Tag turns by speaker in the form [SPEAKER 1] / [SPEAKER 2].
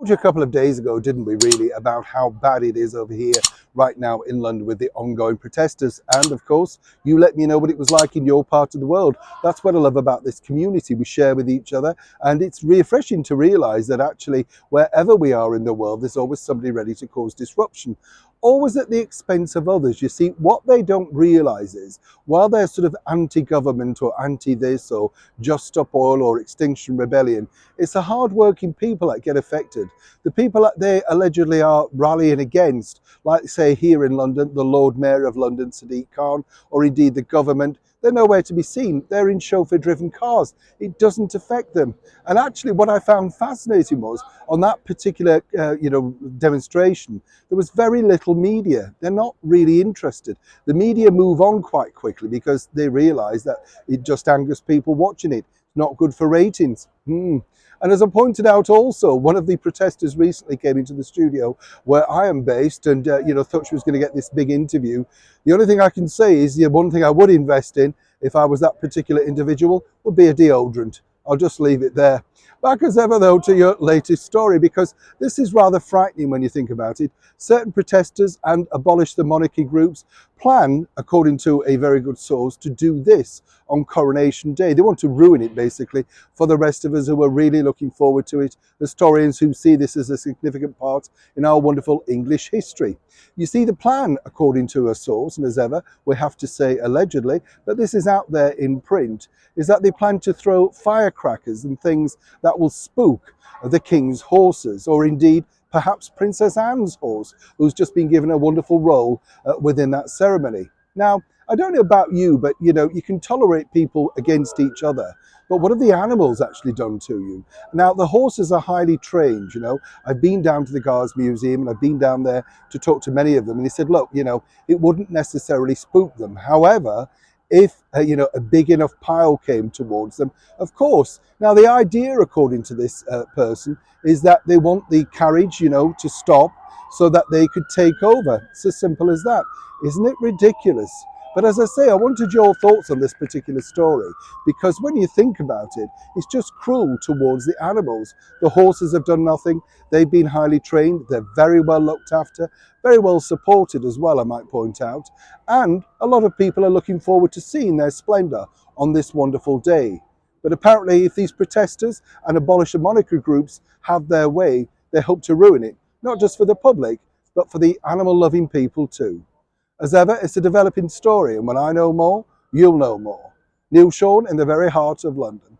[SPEAKER 1] Told you a couple of days ago, didn't we, really, about how bad it is over here right now in London with the ongoing protesters. And of course, you let me know what it was like in your part of the world. That's what I love about this community we share with each other. And it's refreshing to realize that actually, wherever we are in the world, there's always somebody ready to cause disruption. Always at the expense of others. You see, what they don't realize is, while they're sort of anti-government or anti-this or Just Stop Oil or Extinction Rebellion, it's the hard-working people that get affected. The people that they allegedly are rallying against, like say here in London, the Lord Mayor of London, Sadiq Khan, or indeed the government, they're nowhere to be seen. They're in chauffeur-driven cars. It doesn't affect them. And actually what I found fascinating was, on that particular demonstration, there was very little media. They're not really interested. The media move on quite quickly because they realise that it just angers people watching it. It's not good for ratings. And as I pointed out also, one of the protesters recently came into the studio where I am based and, thought she was going to get this big interview. The only thing I can say is the one thing I would invest in if I was that particular individual would be a deodorant. I'll just leave it there. Back as ever though to your latest story, because this is rather frightening when you think about it. Certain protesters and abolish the monarchy groups plan, according to a very good source, to do this on Coronation Day. They want to ruin it basically for the rest of us who are really looking forward to it, historians who see this as a significant part in our wonderful English history. You see, the plan, according to a source, and as ever, we have to say allegedly, but this is out there in print, is that they plan to throw firecrackers and things that will spook the king's horses, or indeed perhaps Princess Anne's horse, who's just been given a wonderful role within that ceremony. Now, I don't know about you, but you can tolerate people against each other. But what have the animals actually done to you? Now, the horses are highly trained, I've been down to the Guards Museum and I've been down there to talk to many of them. And he said, look, it wouldn't necessarily spook them. However, if a big enough pile came towards them, of course. Now, the idea, according to this person, is that they want the carriage, to stop so that they could take over. It's as simple as that. Isn't it ridiculous? But as I say, I wanted your thoughts on this particular story, because when you think about it, it's just cruel towards the animals. The horses have done nothing. They've been highly trained. They're very well looked after, very well supported as well, I might point out. And a lot of people are looking forward to seeing their splendour on this wonderful day. But apparently, if these protesters and abolish the monarchy groups have their way, they hope to ruin it, not just for the public, but for the animal-loving people too. As ever, it's a developing story, and when I know more, you'll know more. Neil Sean in the very heart of London.